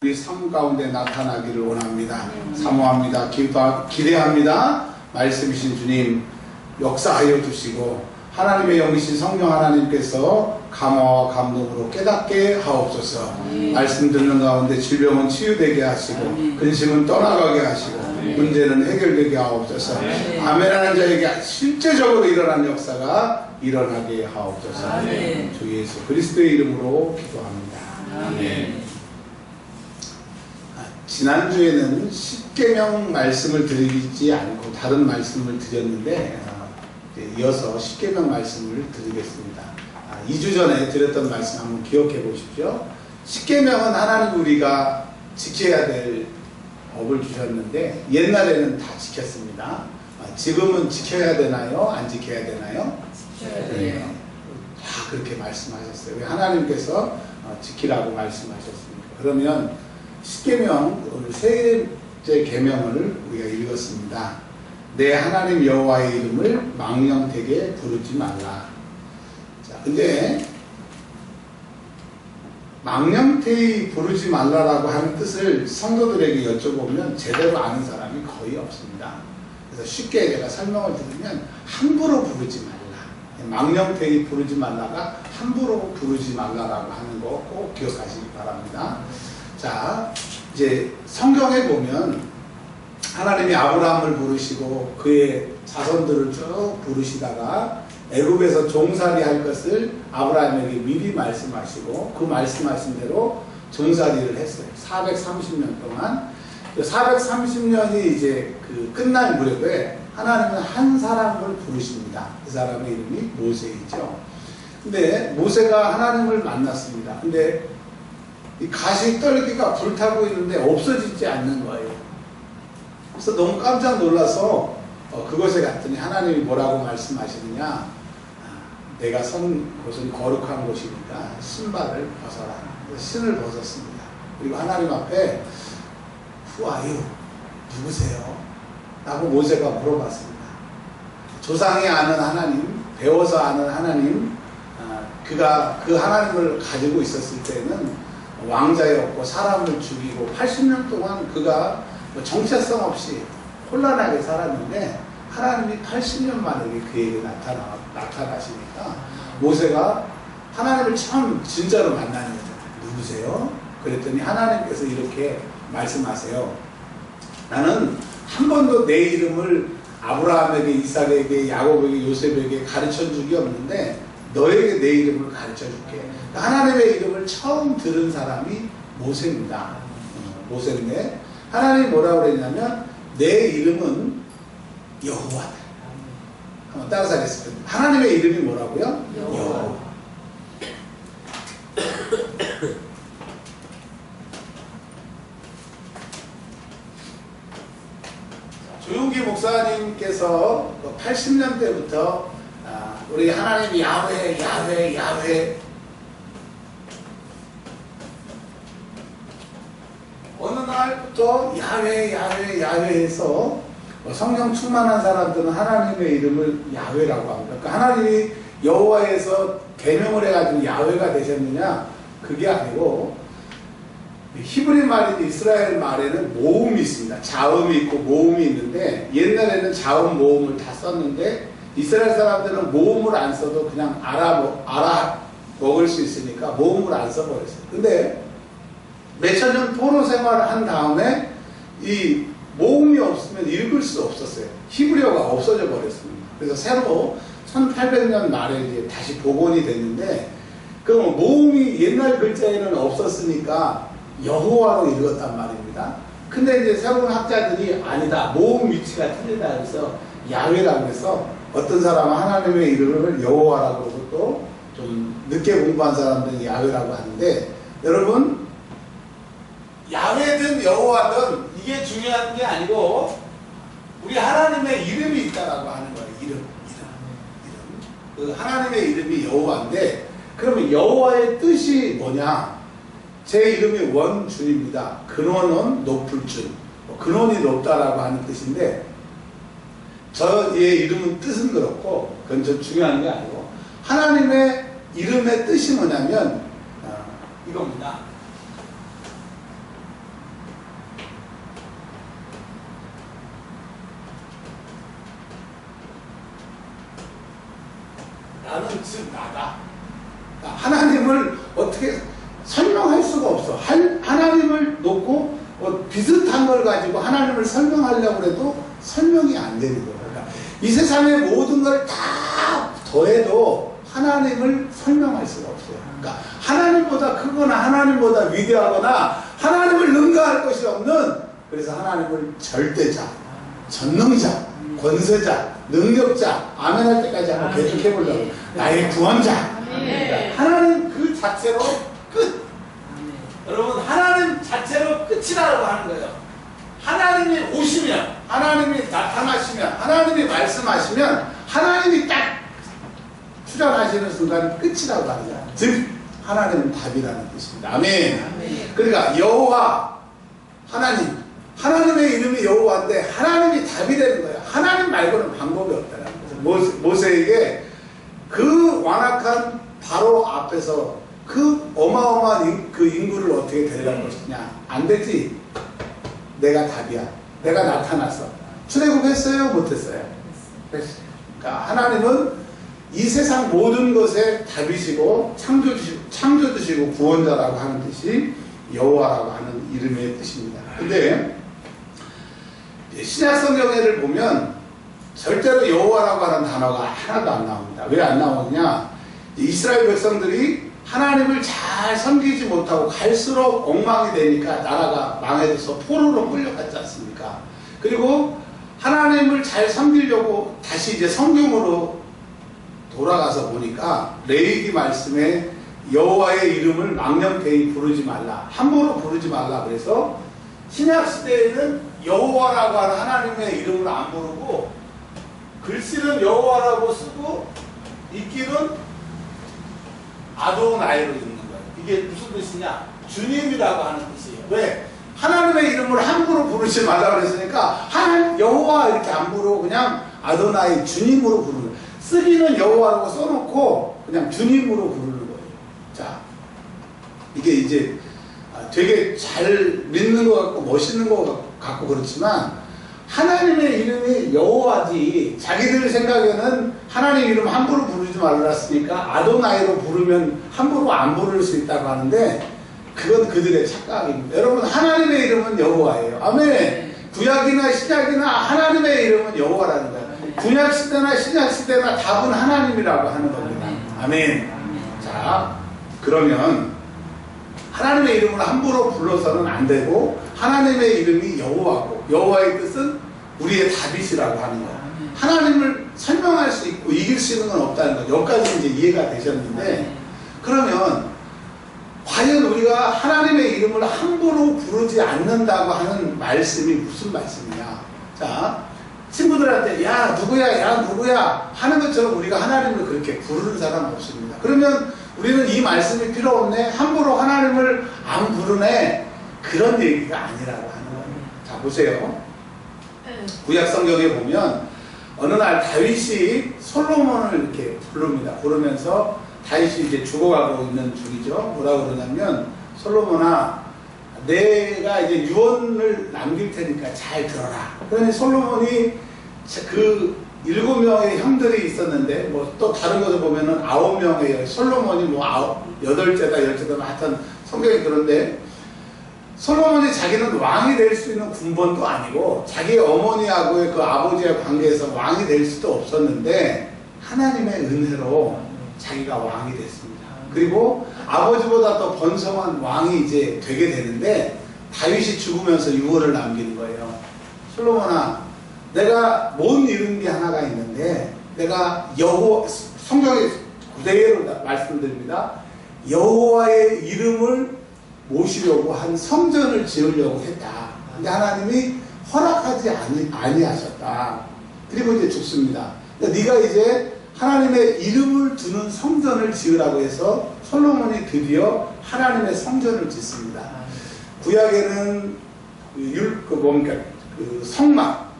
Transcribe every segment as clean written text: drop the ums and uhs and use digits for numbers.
우리 삶 가운데 나타나기를 원합니다. 사모합니다. 기대합니다. 말씀이신 주님 역사하여 주시고 하나님의 영이신 성령 하나님께서 감화와 감동으로 깨닫게 하옵소서. 말씀 듣는 가운데 질병은 치유되게 하시고 근심은 떠나가게 하시고 문제는 해결되게 하옵소서. 아멘하는 자에게 실제적으로 일어난 역사가 일어나게 하옵소서. 주 예수 그리스도의 이름으로 기도합니다. 아멘. 지난주에는 십계명 말씀을 드리지 않고 다른 말씀을 드렸는데 이어서 십계명 말씀을 드리겠습니다. 2주 전에 드렸던 말씀 한번 기억해 보십시오. 십계명은 하나님 우리가 지켜야 될 법을 주셨는데 옛날에는 다 지켰습니다. 지금은 지켜야 되나요? 안 지켜야 되나요? 지켜야 돼요. 다 그렇게 말씀하셨어요. 왜 하나님께서 지키라고 말씀하셨습니까? 그러면 십계명 오늘 세 번째 계명을 우리가 읽었습니다. 내 하나님 여호와의 이름을 망령되게 부르지 말라. 자, 근데 망령되이 부르지 말라라고 하는 뜻을 성도들에게 여쭤보면 제대로 아는 사람이 거의 없습니다. 그래서 쉽게 제가 설명을 드리면 함부로 부르지 말라. 망령되이 부르지 말라가 함부로 부르지 말라라고 하는 거 꼭 기억하시기 바랍니다. 자, 이제 성경에 보면 하나님이 아브라함을 부르시고 그의 자손들을 쭉 부르시다가 애굽에서 종살이 할 것을 아브라함에게 미리 말씀하시고 그 말씀하신 대로 종살이를 했어요. 430년 동안. 430년이 이제 그 끝날 무렵에 하나님은 한 사람을 부르십니다. 그 사람의 이름이 모세이죠. 근데 모세가 하나님을 만났습니다. 근데 이 가시 떨기가 불타고 있는데 없어지지 않는 거예요. 그래서 너무 깜짝 놀라서 그곳에 갔더니 하나님이 뭐라고 말씀하시느냐, 내가 선 곳은 거룩한 곳이니까 신발을 벗어라. 신을 벗었습니다. 그리고 하나님 앞에 Who are you? 누구세요? 라고 모세가 물어봤습니다. 조상이 아는 하나님, 배워서 아는 하나님, 그가 그 하나님을 가지고 있었을 때는 왕자였고 사람을 죽이고 80년 동안 그가 정체성 없이 혼란하게 살았는데 하나님이 80년 만에 그에게 나타나시니까 모세가 하나님을 처음 진짜로 만나는 거죠. 누구세요? 그랬더니 하나님께서 이렇게 말씀하세요. 나는 한 번도 내 이름을 아브라함에게, 이삭에게, 야곱에게, 요셉에게 가르쳐 준 적이 없는데 너에게 내 이름을 가르쳐 줄게. 하나님의 이름을 처음 들은 사람이 모세입니다. 모세인데 하나님이 뭐라고 그랬냐면 내 이름은 여호와다. 한번 따라서 하겠습니다. 하나님의 이름이 뭐라고요? 여호와. 조용기 목사님께서 80년 때부터 우리 하나님 야훼 야훼 야훼 어느 날부터 야훼 야훼 야훼해서 성령 충만한 사람들은 하나님의 이름을 야훼라고 합니다. 그러니까 하나님이 여호와에서 계명을 해가지고 야훼가 되셨느냐? 그게 아니고 히브리 말인 이스라엘 말에는 모음이 있습니다. 자음이 있고 모음이 있는데 옛날에는 자음 모음을 다 썼는데 이스라엘 사람들은 모음을 안 써도 그냥 알아 먹을 수 있으니까 모음을 안 써버렸어요. 근데 몇천 년 포로 생활을 한 다음에 이 모음이 없으면 읽을 수 없었어요. 히브리어가 없어져 버렸습니다. 그래서 새로 1800년 말에 이제 다시 복원이 됐는데 그럼 모음이 옛날 글자에는 없었으니까 여호와로 읽었단 말입니다. 근데 이제 새로운 학자들이 아니다, 모음 위치가 틀리다 그래서 야훼라고 해서 어떤 사람은 하나님의 이름을 여호와라고 그러고 또 좀 늦게 공부한 사람들은 야훼라고 하는데 여러분 야훼든 여호와든 이게 중요한 게 아니고 우리 하나님의 이름이 있다라고 하는 거예요. 이름. 그 하나님의 이름이 여호와인데 그러면 여호와의 뜻이 뭐냐? 제 이름이 원준입니다. 근원은 높을 줄. 근원이 높다라고 하는 뜻인데 저의 이름은 뜻은 그렇고 그건 좀 중요한 게 아니고 하나님의 이름의 뜻이 뭐냐면 이겁니다. 나는 즉 나다. 하나님을 어떻게 설명할 수가 없어. 하나님을 놓고 비슷한 걸 가지고 하나님을 설명하려고 해도 설명이 안 되는 거예요. 그러니까 이 세상의 모든 걸 다 더해도 하나님을 설명할 수가 없어요. 그러니까 하나님보다 크거나 하나님보다 위대하거나 하나님을 능가할 것이 없는, 그래서 하나님을 절대자, 전능자, 권세자, 능력자, 아멘 할 때까지 한번 계속해 보려고. 나의 구원자. 하나님 그 자체로 끝. 여러분, 하나님 자체로 끝이라고 하는 거예요. 하나님이 오시면, 하나님이 나타나시면, 하나님이 말씀하시면, 하나님이 딱 출현하시는 순간 끝이라고 하는 거예요. 즉 하나님은 답이라는 뜻입니다. 아멘. 그러니까 여호와, 하나님, 하나님의 이름이 여호와인데 하나님이 답이 되는 거예요. 하나님 말고는 방법이 없다는 거죠. 모세에게 그 완악한 바로 앞에서 그 어마어마한 그 인구를 어떻게 데려갈 것이냐. 안 되지. 내가 답이야. 내가 나타났어. 출애굽했어요? 못했어요? 했어요. 그러니까 하나님은 이 세상 모든 것에 답이시고 창조주시고 구원자라고 하는 뜻이 여호와라고 하는 이름의 뜻입니다. 근데 신약 성경에를 보면 절대로 여호와라고 하는 단어가 하나도 안 나옵니다. 왜 안 나오느냐? 이스라엘 백성들이 하나님을 잘 섬기지 못하고 갈수록 엉망이 되니까 나라가 망해져서 포로로 끌려갔지 않습니까? 그리고 하나님을 잘 섬기려고 다시 이제 성경으로 돌아가서 보니까 레위기 말씀에 여호와의 이름을 망령되이 부르지 말라, 함부로 부르지 말라. 그래서 신약 시대에는 여호와라고 하는 하나님의 이름을 안 부르고 글씨는 여호와라고 쓰고 읽기는 아도나이로 읽는 거예요. 이게 무슨 뜻이냐? 주님이라고 하는 뜻이에요. 왜? 하나님의 이름을 함부로 부르지 말라 그랬으니까 하나님 여호와 이렇게 안 부르고 그냥 아도나이, 주님으로 부르는 거예요. 쓰기는 여호와라고 써놓고 그냥 주님으로 부르는 거예요. 자, 이게 이제 되게 잘 믿는 것 같고 멋있는 것 같고 그렇지만 하나님의 이름이 여호와지, 자기들 생각에는 하나님 이름 함부로 부르지 말랐으니까 아도나이로 부르면 함부로 안 부를 수 있다고 하는데 그건 그들의 착각입니다. 여러분, 하나님의 이름은 여호와예요. 아멘. 구약이나 신약이나 하나님의 이름은 여호와라는 거예요. 구약 시대나 신약 시대나 답은 하나님이라고 하는 겁니다. 아멘. 자, 그러면 하나님의 이름을 함부로 불러서는 안 되고 하나님의 이름이 여호와고 여호와의 뜻은 우리의 답이시라고 하는 거예요. 하나님을 설명할 수 있고 이길 수 있는 건 없다는 거예요. 여기까지 이제 이해가 되셨는데, 그러면 과연 우리가 하나님의 이름을 함부로 부르지 않는다고 하는 말씀이 무슨 말씀이냐? 자, 친구들한테 야 누구야 야 누구야 하는 것처럼 우리가 하나님을 그렇게 부르는 사람 없습니다. 그러면 우리는 이 말씀이 필요 없네, 함부로 하나님을 안 부르네, 그런 얘기가 아니라고 하는 거예요. 자, 보세요. 구약 성경에 보면 어느 날 다윗이 솔로몬을 이렇게 부릅니다. 부르면서 다윗이 이제 죽어가고 있는 중이죠. 뭐라고 그러냐면, 솔로몬아, 내가 이제 유언을 남길 테니까 잘 들어라. 그러니 솔로몬이 그 7명의 형들이 있었는데, 뭐 또 다른 것을 보면은 9명의, 솔로몬이 뭐 8째다 10째다 하여튼 성경이 그런데, 솔로몬이 자기는 왕이 될 수 있는 군번도 아니고 자기 어머니하고의 그 아버지의 관계에서 왕이 될 수도 없었는데 하나님의 은혜로 자기가 왕이 됐습니다. 그리고 아버지보다 더 번성한 왕이 이제 되게 되는데, 다윗이 죽으면서 유언을 남기는 거예요. 솔로몬아, 내가 못 이룬 게 하나가 있는데, 내가 성경에 그대로 말씀드립니다. 여호와의 이름을 모시려고 한 성전을 지으려고 했다. 근데 하나님이 허락하지 아니하셨다. 그리고 이제 죽습니다. 그러니까 네가 이제 하나님의 이름을 두는 성전을 지으라고 해서 솔로몬이 드디어 하나님의 성전을 짓습니다. 구약에는 그 성막,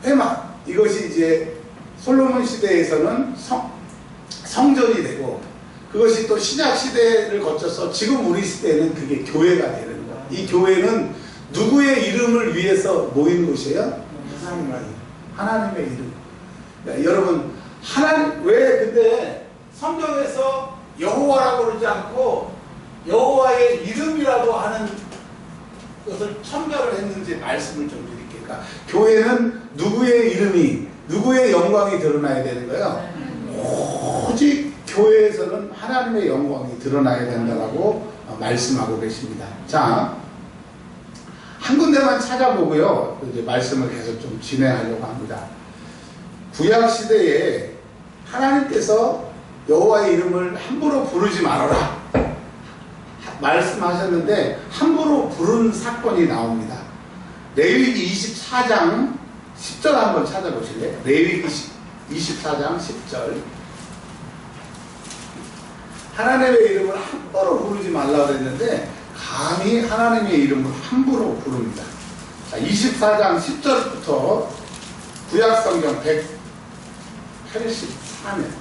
회막, 이것이 이제 솔로몬 시대에서는 성전이 되고, 그것이 또 신약 시대를 거쳐서 지금 우리 시대에는 그게 교회가 되는 거예요. 이 교회는 누구의 이름을 위해서 모인 곳이에요? 하나님의 이름. 그러니까 여러분, 왜 근데 성경에서 여호와라고 그러지 않고 여호와의 이름이라고 하는 것을 첨가를 했는지 말씀을 좀 드릴게요. 그러니까 교회는 누구의 이름이, 누구의 영광이 드러나야 되는 거예요. 오직 교회에서는 하나님의 영광이 드러나야 된다고 말씀하고 계십니다. 자, 한 군데만 찾아보고요. 이제 말씀을 계속 좀 진행하려고 합니다. 구약 시대에 하나님께서 여호와의 이름을 함부로 부르지 말아라 말씀하셨는데 함부로 부른 사건이 나옵니다. 레위기 24장 10절 한번 찾아보실래요? 레위기 24장 10절. 하나님의 이름을 함부로 부르지 말라고 그랬는데 감히 하나님의 이름을 함부로 부릅니다. 자, 24장 10절부터 구약성경 184면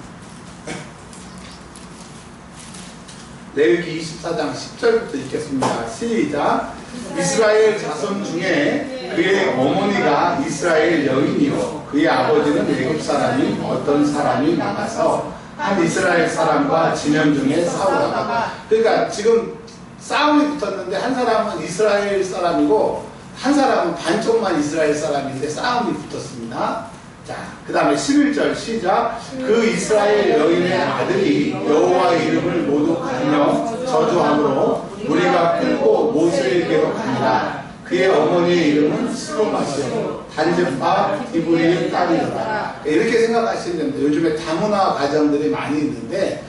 레위기 24장 10절부터 읽겠습니다. 시작. 이스라엘 자손 중에 그의 어머니가 이스라엘 여인이요 그의 아버지는 애굽 사람이 어떤 사람이 나가서 한 이스라엘 사람과 진영 중에 싸우다가, 그러니까 지금 싸움이 붙었는데 한 사람은 이스라엘 사람이고 한 사람은 반쪽만 이스라엘 사람인데 싸움이 붙었습니다. 자, 그 다음에 11절 시작. 그 이스라엘 여인의 아들이 여호와의 이름을 모두 가며 저주함으로 우리가 끌고 모세에게로 가니라. 그의 어머니의 이름은 스로마시오 단즙바 디브리의 딸이더라. 이렇게 생각하시면 됩니다. 요즘에 다문화 가정들이 많이 있는데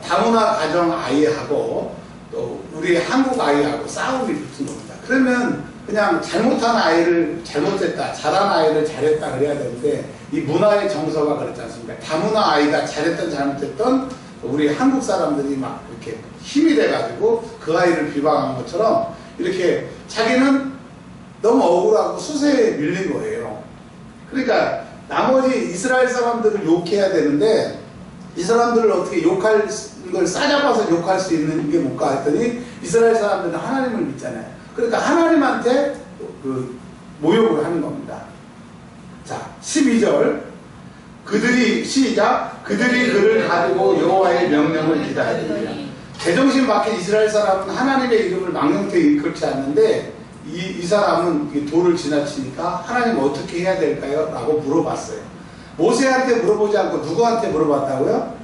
다문화 가정 아이하고 또 우리 한국 아이하고 싸움이 붙은 겁니다. 그러면 그냥 잘못한 아이를 잘못했다, 잘한 아이를 잘했다 그래야 되는데 이 문화의 정서가 그렇지 않습니까? 다문화 아이가 잘했던 잘못했던 우리 한국 사람들이 막 이렇게 힘이 돼가지고 그 아이를 비방한 것처럼 이렇게 자기는 너무 억울하고 수세에 밀린 거예요. 그러니까 나머지 이스라엘 사람들을 욕해야 되는데 이 사람들을 어떻게 욕할 걸 싸잡아서 욕할 수 있는 게 뭘까 했더니 이스라엘 사람들은 하나님을 믿잖아요. 그러니까 하나님한테 그 모욕을 하는 겁니다. 자, 12절. 그들이 시작. 그들이 그를 가지고 여호와의 명령을 기다리리라. 제정신 박힌 이스라엘 사람은 하나님의 이름을 망령되이 일컬지 않는데 이 사람은 돌을 지나치니까 하나님 어떻게 해야 될까요? 라고 물어봤어요. 모세한테 물어보지 않고 누구한테 물어봤다고요?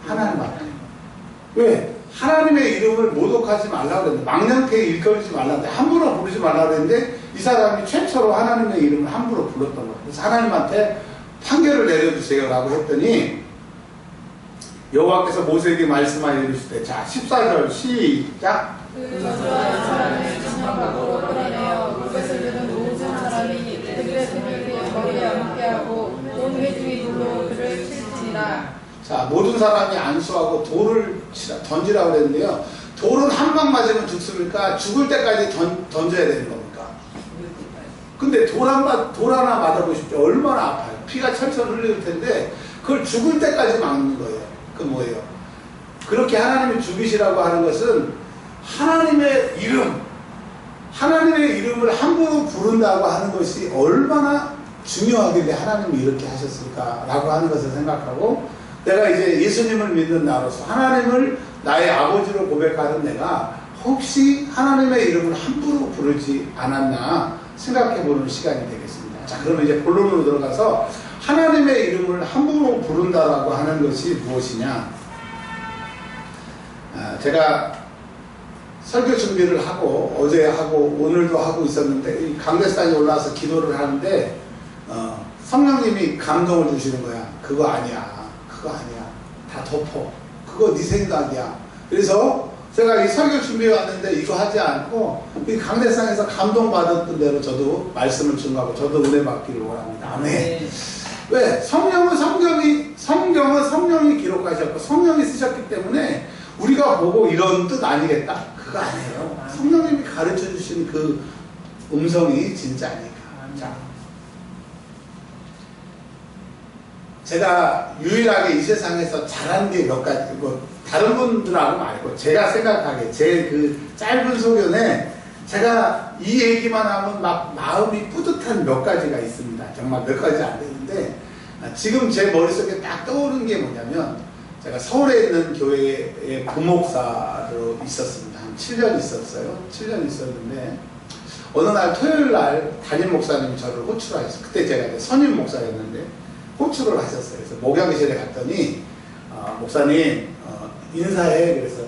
하나님한테. 왜? 하나님의 이름을 모독하지 말라고 그랬는데 망령되이 일컬지 말라고 했는데 함부로 부르지 말라고 그랬는데 이 사람이 최초로 하나님의 이름을 함부로 불렀던 거예요. 그래서 하나님한테 판결을 내려주세요 라고 했더니 여호와께서 모세에게 말씀하여 이르시되, 자 14절 시작. 그 저주하는 사람의 진영각으로 끌어내어 그것을 들은 모든 사람이 그들의 등을 그의 머리에 얹게 하고 온 회중이 돌로 그를 칠지니라. 자, 모든 사람이 안수하고 돌을 던지라고 그랬는데요. 돌은 한 방 맞으면 죽습니까? 죽을 때까지 던져야 되는 겁니까? 근데 돌 하나 맞아보십시오. 얼마나 아파요. 피가 철철 흘릴 텐데 그걸 죽을 때까지 막는 거예요. 그 뭐예요? 그렇게 하나님이 죽이시라고 하는 것은 하나님의 이름을 함부로 부른다고 하는 것이 얼마나 중요하길래 하나님이 이렇게 하셨을까라고 하는 것을 생각하고, 내가 이제 예수님을 믿는 나로서 하나님을 나의 아버지로 고백하는 내가 혹시 하나님의 이름을 함부로 부르지 않았나 생각해보는 시간이 되겠습니다. 자, 그러면 이제 본론으로 들어가서 하나님의 이름을 함부로 부른다라고 하는 것이 무엇이냐. 제가 설교 준비를 하고 어제 하고 오늘도 하고 있었는데 강대상에 올라와서 기도를 하는데 성령님이 감동을 주시는 거야. 그거 아니야. 다 덮어. 그거 네 생각이야. 그래서 제가 이 설교 준비해 왔는데 이거 하지 않고 이 강대상에서 감동받았던 대로 저도 말씀을 증거하고 저도 은혜 받기를 원합니다. 아멘. 왜? 성경은 성령이 기록하셨고 성령이 쓰셨기 때문에 우리가 보고 이런 뜻 아니겠다? 그거 아니에요. 성령님이 가르쳐 주신 그 음성이 진짜니까. 자, 제가 유일하게 이 세상에서 잘한 게 몇 가지, 다른 분들하고 말고 제가 생각하기에 제 그 짧은 소견에 제가 이 얘기만 하면 막 마음이 뿌듯한 몇 가지가 있습니다. 정말 몇 가지 안 되는데 지금 제 머릿속에 딱 떠오르는 게 뭐냐면, 제가 서울에 있는 교회의 부목사로 있었습니다. 한 7년 있었어요. 7년 있었는데 어느 날 토요일 날 담임 목사님이 저를 호출을 하셨어요. 그때 제가 이제 선임 목사였는데 호출을 하셨어요. 그래서 목양실에 갔더니 목사님 인사해. 그래서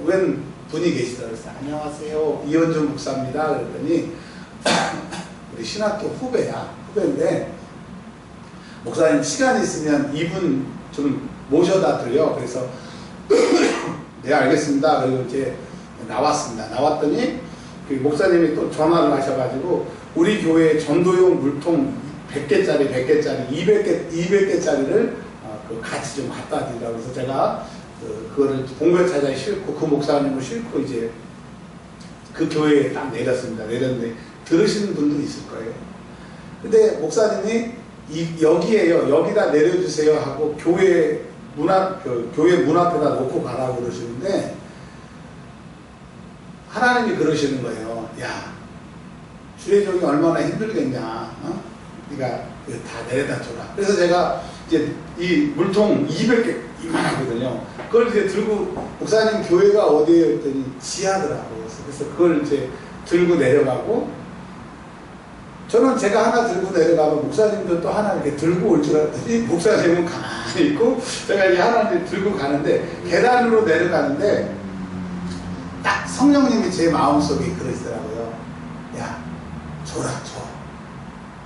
웬 분이 계시더라고요. 그래서 안녕하세요, 이현준 목사입니다. 그랬더니 우리 신학교 후배인데 목사님 시간 있으면 이분 좀 모셔다 드려. 그래서 네 알겠습니다. 그리고 이제 나왔습니다. 나왔더니 그 목사님이 또 전화를 하셔가지고 우리 교회 전도용 물통 100개짜리 200개짜리를 같이 좀 갖다 드리라고 해서 제가 그거를 봉별차장에 싣고 그 목사님을 싣고 이제 그 교회에 딱 내렸습니다. 내렸는데 들으시는 분도 있을 거예요. 근데 목사님이 여기에요, 여기다 내려주세요 하고 교회 문 앞에다 놓고 가라고 그러시는데 하나님이 그러시는 거예요. 야, 주례종이 얼마나 힘들겠냐. 네가 다 내려다 줘라. 그래서 제가 이제 이 물통 200개 이만하거든요. 그걸 이제 들고 목사님 교회가 어디에 했더니 지하더라고요. 그래서 그걸 이제 들고 내려가고 저는 제가 하나 들고 내려가면 목사님도 또 하나 이렇게 들고 올 줄 알았더니 목사님은 가만히 있고 제가 이제 하나를 들고 가는데 계단으로 내려가는데 딱 성령님이 제 마음속에 그러시더라고요. 야, 줘라, 줘.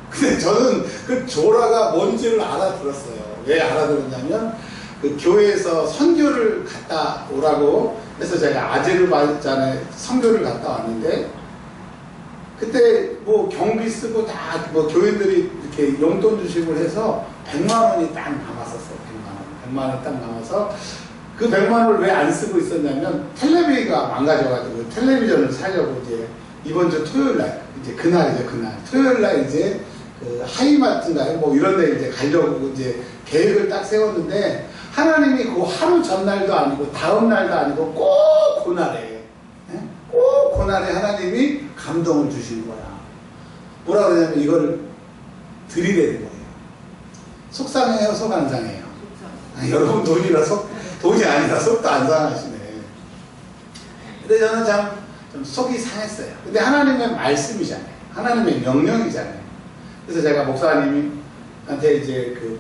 근데 저는 그 줘라가 뭔지를 알아들었어요. 왜 알아들었냐면 그 교회에서 선교를 갔다 오라고 해서 제가 아제르바이잔에 선교를 갔다 왔는데 그때 뭐 경비 쓰고 다 뭐 교인들이 이렇게 용돈 주식을 해서 100만 원이 딱 남았었어요. 100만 원 딱 남아서 그 100만 원을 왜 안 쓰고 있었냐면 텔레비가 망가져가지고 텔레비전을 사려고 이제 이번 주 토요일 날 이제 그날이죠. 그날 토요일 날 이제 그 하이마트인가요? 뭐 이런 데 이제 가려고 이제 계획을 딱 세웠는데 하나님이 그 하루 전날도 아니고 다음 날도 아니고 꼭 그날에 꼭 그날에 하나님이 감동을 주신 거야. 뭐라 그러냐면 이거를 드리라는 거예요. 속상해요, 속 안 상해요? 여러분 돈이 아니라 속도 안 상하시네. 근데 저는 좀 속이 상했어요. 근데 하나님의 말씀이잖아요. 하나님의 명령이잖아요. 그래서 제가 목사님한테 이제 그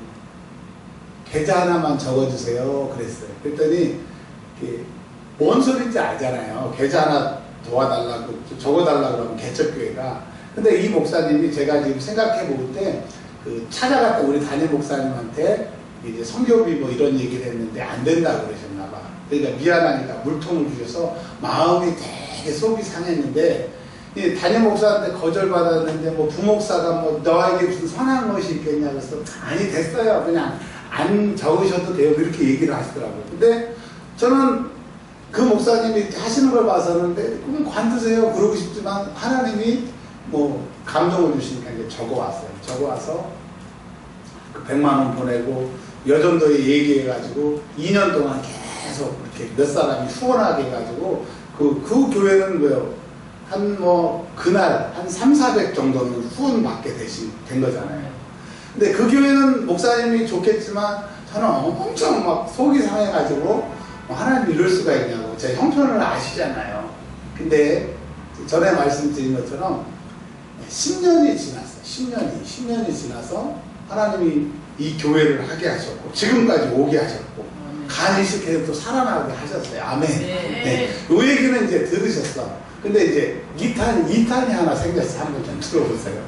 계좌 하나만 적어주세요 그랬어요. 그랬더니 뭔 소리인지 알잖아요. 계좌 하나 도와달라고 적어달라고 그러면 개척교회가. 근데 이 목사님이 제가 지금 생각해 볼 때 그 찾아갔다 우리 담임 목사님한테 이제 성교비 뭐 이런 얘기를 했는데 안 된다고 그러셨나 봐. 그러니까 미안하니까 물통을 주셔서 마음이 되게 속이 상했는데 이 담임 목사한테 거절받았는데 뭐 부목사가 뭐 너에게 무슨 선한 것이 있겠냐 그래서 아니 됐어요. 그냥 안 적으셔도 돼요. 그렇게 얘기를 하시더라고요. 근데 저는 그 목사님이 하시는 걸 봐서는 그럼 관두세요 그러고 싶지만 하나님이 뭐 감동을 주시니까 이제 적어왔어요. 적어와서 그 100만 원 보내고 여전도에 얘기해가지고 2년 동안 계속 이렇게 몇 사람이 후원하게 해가지고 그 교회는 뭐요? 한 뭐 그날 한 300~400 정도는 후원받게 된 거잖아요. 근데 그 교회는 목사님이 좋겠지만 저는 엄청 막 속이 상해가지고 하나님 이럴 수가 있냐고 제 형편을 아시잖아요. 근데 전에 말씀드린 것처럼 10년이 지났어요. 10년이 지나서 하나님이 이 교회를 하게 하셨고 지금까지 오게 하셨고 간이식해서 또 살아나게 하셨어요. 아멘. 네. 요 얘기는 이제 들으셨어. 근데 이제 2탄이 하나 생겼어요. 한번 좀 들어보세요.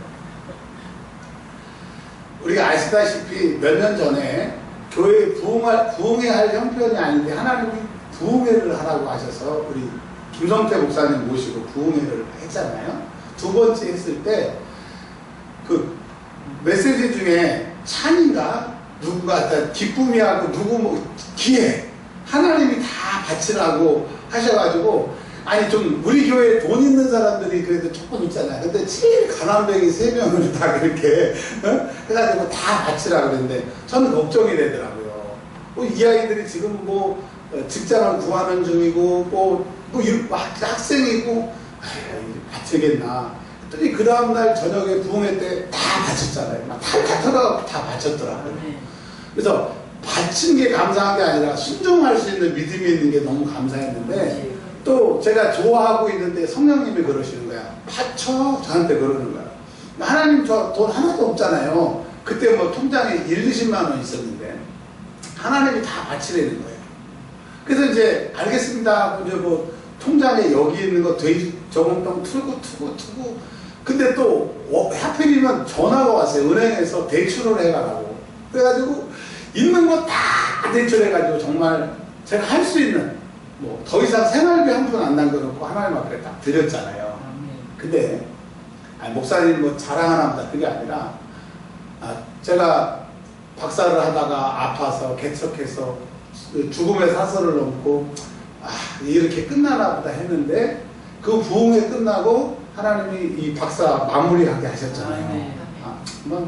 우리가 아시다시피 몇 년 전에 교회에 부흥회할 형편이 아닌데 하나님이 부흥회를 하라고 하셔서 우리 김성태 목사님 모시고 부흥회를 했잖아요. 두 번째 했을 때 그 메시지 중에 찬인가 누구가 기쁨이하고 누구 뭐 기회 하나님이 다 바치라고 하셔가지고 아니 좀 우리 교회에 돈 있는 사람들이 그래도 조금 있잖아요. 근데 제일 가난뱅이 3명을 다 그렇게 해가지고 다 바치라고 그랬는데 저는 걱정이 되더라고요. 이 아이들이 지금 뭐 직장을 구하는 중이고 뭐 학생이고 바치겠나. 그랬더니 그 다음날 저녁에 부흥회 때 다 바쳤잖아요. 다 바쳤더라고요. 그래서 바친 게 감사한 게 아니라 순종할 수 있는 믿음이 있는 게 너무 감사했는데 또 제가 좋아하고 있는데 성령님이 그러시는 거야. 바쳐 저한테 그러는 거야. 하나님 저 돈 하나도 없잖아요. 그때 뭐 통장에 20만 원 있었는데 하나님이 다 바치라는 거예요. 그래서 이제 알겠습니다 하고 이제 뭐 통장에 여기 있는 거 돼지 저금통 투고 근데 또 하필이면 전화가 왔어요. 은행에서 대출을 해가라고. 그래가지고 있는 거 다 대출해가지고 정말 제가 할 수 있는 뭐 더 이상 생활비 한 푼 안 남겨놓고 하나님 앞에 딱 드렸잖아요. 근데 아니, 목사님 뭐 자랑하나 보다 그게 아니라 제가 박사를 하다가 아파서 개척해서 죽음의 사설을 넘고 이렇게 끝나나 보다 했는데 그 부흥회 끝나고 하나님이 이 박사 마무리하게 하셨잖아요.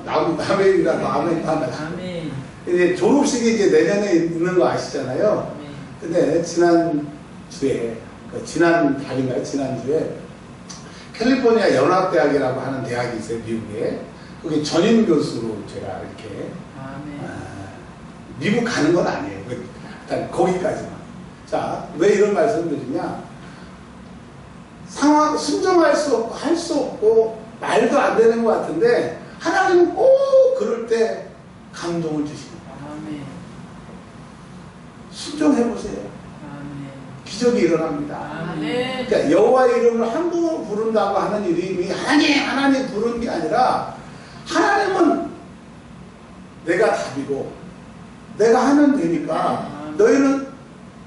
남의 일이라도 아멘 하면 이제 졸업식이 이제 내년에 있는 거 아시잖아요. 근데 지난주에 지난 달인가요? 지난주에 캘리포니아 연합대학이라고 하는 대학이 있어요. 미국에. 거기 전임 교수로 제가 이렇게 미국 가는 건 아니에요. 일단 거기까지만. 자, 왜 이런 말씀을 드리냐? 상황 순종할 수 없고 할 수 없고 말도 안 되는 것 같은데 하나님은 꼭 그럴 때 감동을 주시는 거예요. 순종해 보세요. 기적이 일어납니다. 그러니까 여호와의 이름을 함부로 부른다고 하는 이름이 하나님 부르는 게 아니라 하나님은 내가 답이고 내가 하면 되니까 너희는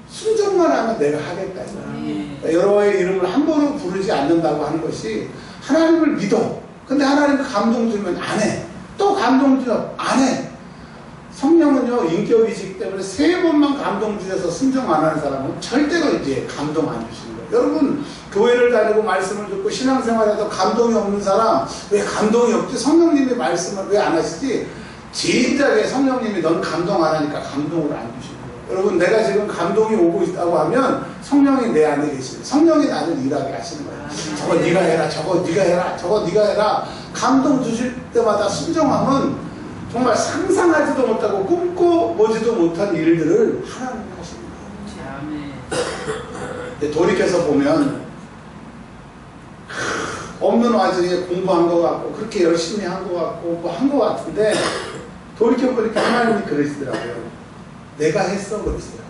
순종만 하면 내가 하겠다. 그러니까 여호와의 이름을 함부로 부르지 않는다고 하는 것이 하나님을 믿어. 근데 하나님이 감동 주면 안 해. 또 감동 주면 안 해. 성령은요 인격이시기 때문에 3번만 감동 주셔서 순종 안 하는 사람은 절대로 이제 감동 안 주시는 거예요. 여러분 교회를 다니고 말씀을 듣고 신앙생활에서 감동이 없는 사람 왜 감동이 없지? 성령님이 말씀을 왜 안 하시지? 진작에 성령님이 넌 감동 안 하니까 감동을 안 주시는 거예요. 여러분 내가 지금 감동이 오고 있다고 하면 성령이 내 안에 계시는 성령이 나를 일하게 하시는 거예요. 저거 네가 해라, 저거 네가 해라, 저거 네가 해라. 감동 주실 때마다 순종하면 정말 상상하지도 못하고 꿈꿔보지도 못한 일들을 하나님이 하시는 거예요. 돌이켜서 보면 없는 와중에 공부한 것 같고 그렇게 열심히 한 것 같고 뭐 한 것 같은데 돌이켜보니까 하나님이 그러시더라고요. 내가 했어 그러시더라고요.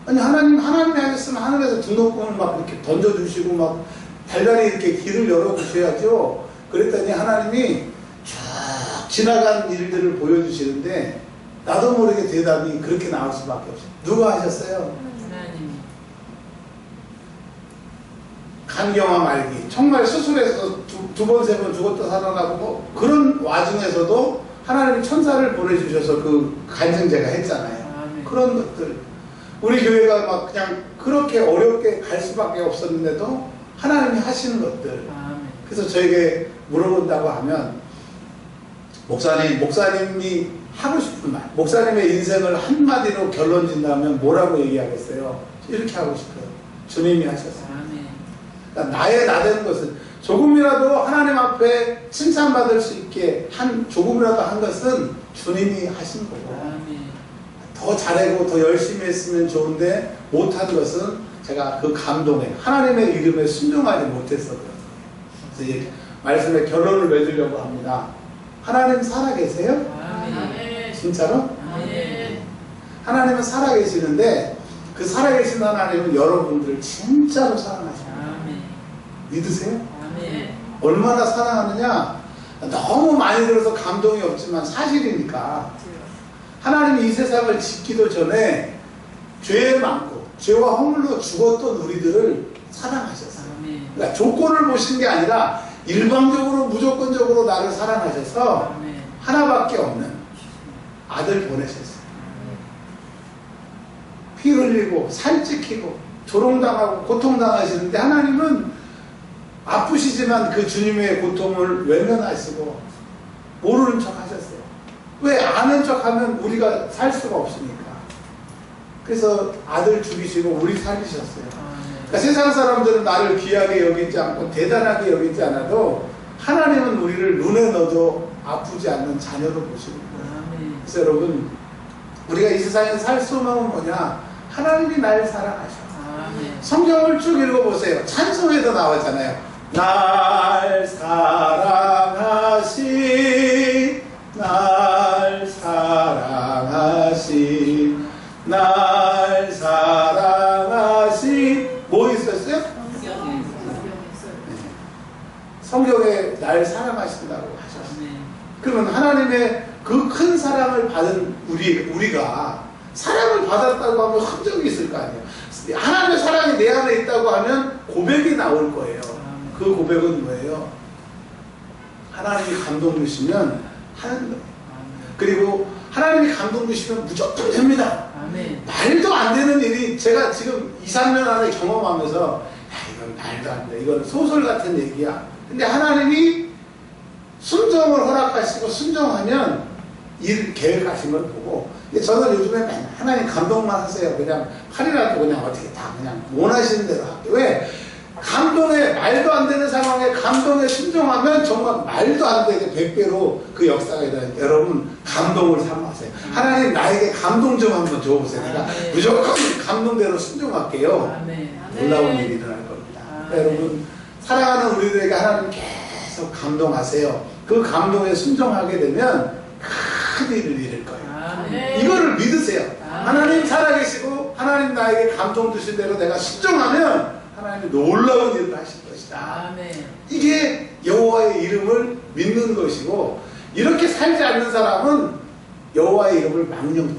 아니 하나님이 하셨으면 하늘에서 등록금을 막 이렇게 던져주시고 막 달달이 이렇게 길을 열어주셔야죠. 그랬더니 하나님이 쭉 지나간 일들을 보여주시는데 나도 모르게 대답이 그렇게 나올 수밖에 없어요. 누가 하셨어요? 하나님. 간경화 말기 정말 수술해서 두 번 세 번 죽었다 살아나고 그런 와중에서도 하나님이 천사를 보내주셔서 그 간증제가 했잖아요. 그런 것들 우리 교회가 막 그냥 그렇게 어렵게 갈 수밖에 없었는데도 하나님이 하시는 것들. 그래서 저에게 물어본다고 하면 목사님이 하고 싶은 말, 목사님의 인생을 한마디로 결론 짓는다면 뭐라고 얘기하겠어요? 이렇게 하고 싶어요. 주님이 하셨어요. 그러니까 나의 나되는 것은 조금이라도 하나님 앞에 칭찬받을 수 있게 조금이라도 한 것은 주님이 하신 거고 더 잘하고 더 열심히 했으면 좋은데 못한 것은 제가 그 감동에 하나님의 이름에 순종하지 못해서 그런 거예요. 그래서 이 말씀의 결론을 맺으려고 합니다. 하나님 살아계세요? 아멘. 진짜로? 아멘. 하나님은 살아계시는데 그 살아계신 하나님은 여러분들을 진짜로 사랑하십니다. 아멘. 믿으세요? 아멘. 얼마나 사랑하느냐? 너무 많이 들어서 감동이 없지만 사실이니까 하나님이 이 세상을 짓기도 전에 죄 많고 죄와 허물로 죽었던 우리들을 사랑하셨어요. 아멘. 그러니까 조건을 보신 게 아니라 일방적으로 무조건적으로 나를 사랑하셔서 하나밖에 없는 아들 보내셨어요. 피 흘리고 살 찌키고 조롱당하고 고통당하시는데 하나님은 아프시지만 그 주님의 고통을 외면하시고 모르는 척 하셨어요. 왜 아는 척 하면 우리가 살 수가 없으니까. 그래서 아들 죽이시고 우리 살리셨어요. 그러니까 세상 사람들은 나를 귀하게 여기지 않고 대단하게 여기지 않아도 하나님은 우리를 눈에 넣어도 아프지 않는 자녀로 보시는 거예요. 그래서 여러분 우리가 이 세상에 살 소망은 뭐냐? 하나님이 날 사랑하셔. 아멘. 성경을 쭉 읽어보세요. 찬송에도 나왔잖아요. 날 사랑하신, 날 사랑하신, 날 사랑하신. 뭐 있었어요? 성경에 날 사랑하신다고 하셨어요. 그러면 하나님의 그 큰 사랑을 받은 우리가 사랑을 받았다고 하면 흔적이 있을 거 아니에요. 하나님의 사랑이 내 안에 있다고 하면 고백이 나올 거예요. 그 고백은 뭐예요? 하나님이 감동 주시면 하는 거예요. 그리고 하나님이 감동 주시면 무조건 됩니다. 말도 안 되는 일이 제가 지금 2, 3년 안에 경험하면서 이건 말도 안 돼. 이건 소설 같은 얘기야. 근데 하나님이 순종을 허락하시고 순종하면 일 계획하신 걸 보고, 저는 요즘에 맨날 하나님 감동만 하세요. 그냥 팔이라도 그냥 어떻게 다 그냥 원하시는 대로 할게요. 왜? 감동에, 말도 안 되는 상황에 감동에 순종하면 정말 말도 안 되게 100배로 그 역사가 일어나요. 여러분 감동을 삼으세요. 하나님 나에게 감동 좀 한번 줘보세요. 내가 무조건 감동대로 순종할게요. 놀라운 일이 일어날 겁니다. 여러분 사랑하는 우리들에게 하나님 계속 감동하세요. 그 감동에 순종하게 되면 큰 일을 이룰 거예요. 이거를 믿으세요. 하나님 살아계시고 하나님 나에게 감동 주신 대로 내가 순종하면 하나님이 놀라운 일을 하실 것이다. 이게 여호와의 이름을 믿는 것이고, 이렇게 살지 않는 사람은 여호와의 이름을 망령해요.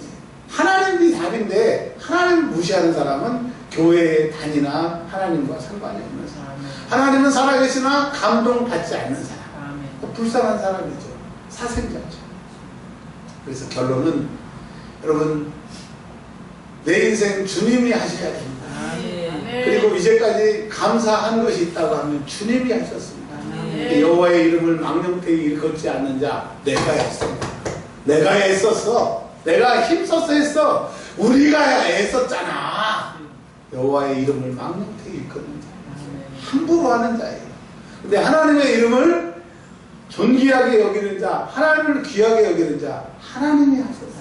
하나님이 답인데 하나님을 무시하는 사람은 교회에 다니나 하나님과 상관이 없는 사람. 하나님은 살아계시나 감동받지 않는 사람. 불쌍한 사람이죠. 사생자죠. 그래서 결론은 여러분 내 인생 주님이 하셔야 됩니다. 그리고 이제까지 감사한 것이 있다고 하면 주님이 하셨습니다. 여호와의 이름을 망령되이 일컫지 않는 자 내가 했습니다. 내가 애썼어. 내가 힘써서 했어. 우리가 애썼잖아. 여호와의 이름을 망령되이 일컫는 자, 함부로 하는 자예요. 근데 하나님의 이름을 존귀하게 여기는 자, 하나님을 귀하게 여기는 자, 하나님이 하셨어요.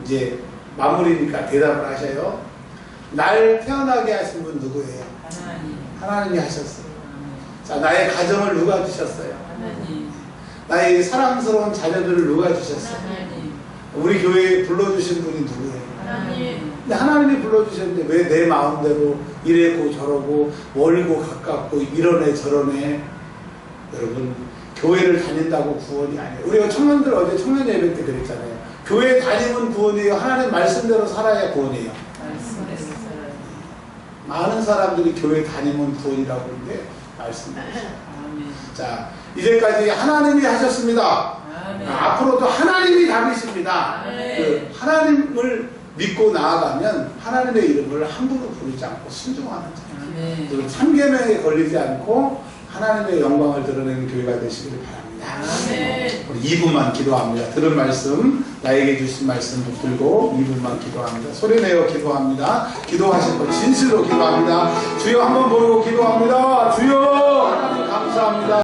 이제 마무리니까 대답을 하셔요. 날 태어나게 하신 분 누구예요? 하나님이 하셨어요. 자, 나의 가정을 누가 주셨어요? 나의 사랑스러운 자녀들을 누가 주셨어요? 우리 교회에 불러주신 분이 누구예요? 근데 하나님이 불러주셨는데 왜 내 마음대로 이래고 저러고 멀고 가깝고 이러네 저러네. 여러분 교회를 다닌다고 구원이 아니에요. 우리가 청년들 어제 청년 예배 때 그랬잖아요. 교회 다니면 구원이에요. 하나님 말씀대로 살아야 구원이에요. 많은 사람들이 교회 다니면 구원이라고 하는데 말씀대로. 자, 이제까지 하나님이 하셨습니다. 앞으로도 하나님이 답이십니다. 그 하나님을 믿고 나아가면 하나님의 이름을 함부로 부르지 않고 순종하는 자. 그리고 참계명에 걸리지 않고 하나님의 영광을 드러내는 교회가 되시기를 바랍니다. 우리 2분만 기도합니다. 들은 말씀, 나에게 주신 말씀 붙들고 2분만 기도합니다. 소리내어 기도합니다. 기도하실 것 진실로 기도합니다. 주여 한번 부르고 기도합니다. 주여 하나님 감사합니다.